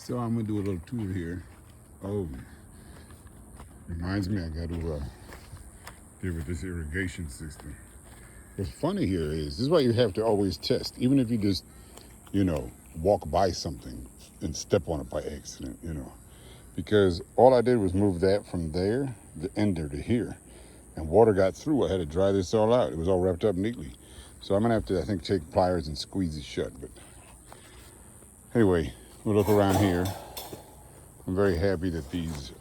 So I'm gonna do a little tour here. Oh, reminds me I got to deal with this irrigation system. What's funny here is this is why you have to always test, even if you just walk by something and step on it by accident, because all I did was move that from there, the ender to here, and water got through. I had to dry this all out. It was all wrapped up neatly. So I'm gonna have to, I think, take pliers and squeeze it shut. But anyway, we'll look around here. I'm very happy that these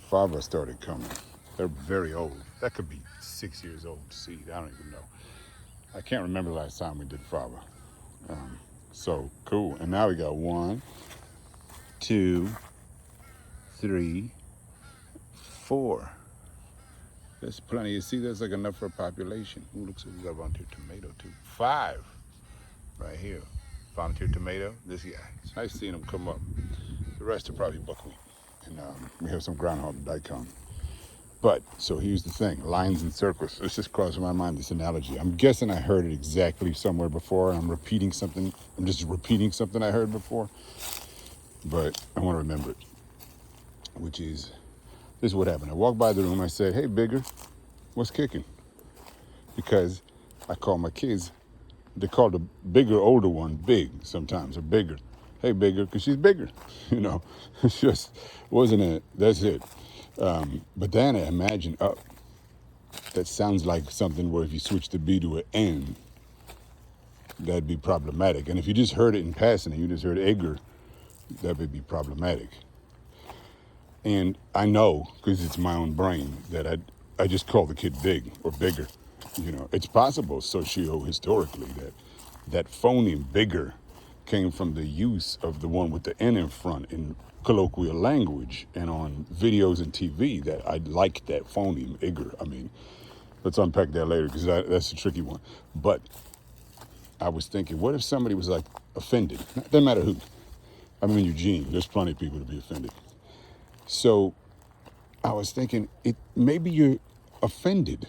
fava started coming. They're very old. That could be 6 years old seed. I don't even know. I can't remember the last time we did fava. So cool. And now we got 1, 2, 3, 4. There's plenty. You see, there's like enough for a population. Ooh, looks like we got a volunteer tomato too. 5 right here. Volunteer tomato. This guy. It's nice seeing them come up. The rest are probably buckwheat. And we have some groundhog daikon. But, so here's the thing, lines and circles. It's just crossing my mind, this analogy. I'm guessing I heard it exactly somewhere before. I'm repeating something. I'm just repeating something I heard before. But I want to remember it. Which is, this is what happened. I walked by the room. I said, hey, Bigger, what's kicking? Because I call my kids, they call the bigger, older one Big sometimes, or Bigger. Hey, Bigger, because she's bigger. It's just, wasn't it? That's it. But then I imagine, that sounds like something where if you switch the B to an N, that'd be problematic. And if you just heard it in passing and you just heard Edgar, that would be problematic. And I know, because it's my own brain, that I just call the kid Big or Bigger. It's possible socio-historically that phoneme Bigger came from the use of the one with the N in front in colloquial language and on videos and TV, that I like that phoneme, Igor. I mean, let's unpack that later because that's a tricky one. But I was thinking, what if somebody was like offended? Doesn't matter who. I'm in Eugene. There's plenty of people to be offended. So I was thinking, maybe you're offended.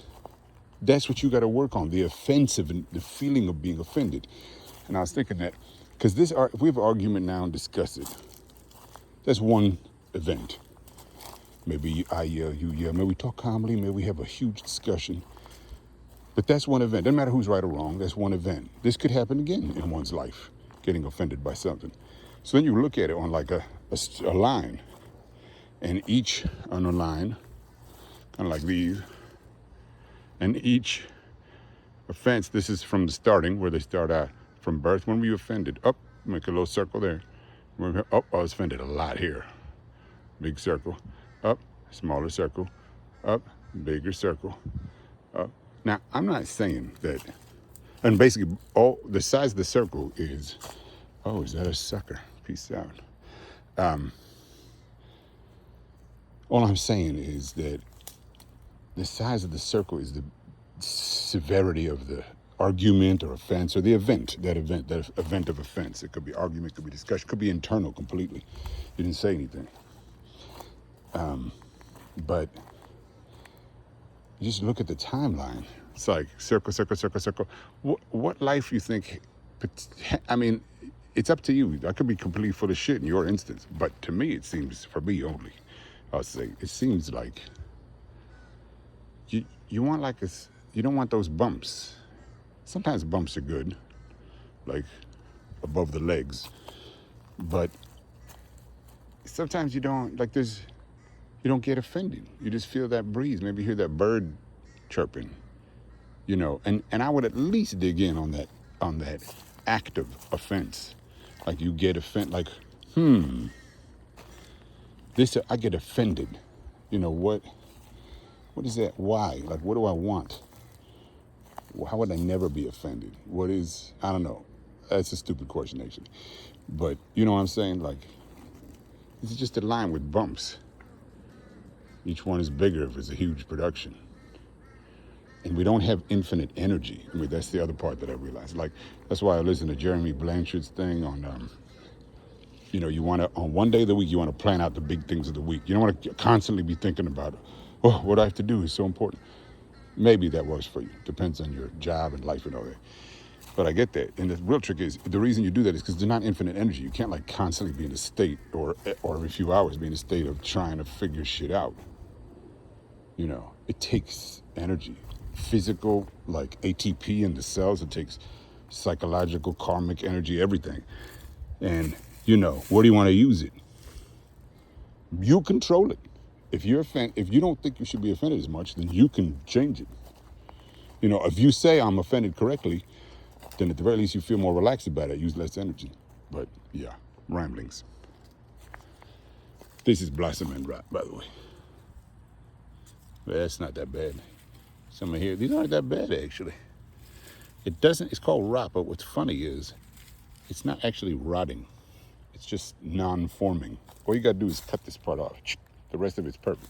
That's what you got to work on, the offensive and the feeling of being offended. And I was thinking that, because if we have an argument now and discuss it, that's one event. Maybe I yell, you yell, maybe we talk calmly, maybe we have a huge discussion. But that's one event. Doesn't matter who's right or wrong, that's one event. This could happen again in one's life, getting offended by something. So then you look at it on like a line, and each on a line, kind of like these, and each offense, this is from the starting, where they start out from birth. When were you offended? Up, make a little circle there. Up, I was offended a lot here. Big circle. Up, smaller circle. Up, bigger circle. Up. Now, I'm not saying that, and basically, all the size of the circle is, is that a sucker? Peace out. All I'm saying is that the size of the circle is the severity of the argument or offense or the event, that event of offense. It could be argument, could be discussion, could be internal completely. You didn't say anything. But you just look at the timeline. It's like circle, circle, circle, circle. What life you think, I mean, it's up to you. I could be completely full of shit in your instance, but to me, it seems, for me only, I'll say, it seems like you want like you don't want those bumps. Sometimes bumps are good, like above the legs, but sometimes you don't, like you don't get offended. You just feel that breeze. Maybe hear that bird chirping, and I would at least dig in on that active offense. Like you get offended, like, I get offended. What is that? Why? Like, what do I want? How would I never be offended? I don't know. That's a stupid question, actually. But you know what I'm saying? Like, this is just a line with bumps. Each one is bigger if it's a huge production. And we don't have infinite energy. I mean, that's the other part that I realized. Like, that's why I listen to Jeremy Blanchard's thing on, you want to, on one day of the week, you want to plan out the big things of the week. You don't want to constantly be thinking about, what I have to do is so important. Maybe that works for you. Depends on your job and life and all that. But I get that. And the real trick is, the reason you do that is because they're not infinite energy. You can't like constantly be in a state or every few hours be in a state of trying to figure shit out. You know, it takes energy, physical, like ATP in the cells. It takes psychological, karmic energy, everything. And, you know, where do you want to use it? You control it. If you don't think you should be offended as much, then you can change it. You know, if you say I'm offended correctly, then at the very least you feel more relaxed about it, use less energy. But yeah, ramblings. This is Blossom and Rot, by the way. But that's not that bad. Some of here, these aren't that bad actually. It's called rot, but what's funny is it's not actually rotting. It's just non-forming. All you gotta do is cut this part off. The rest of it's perfect.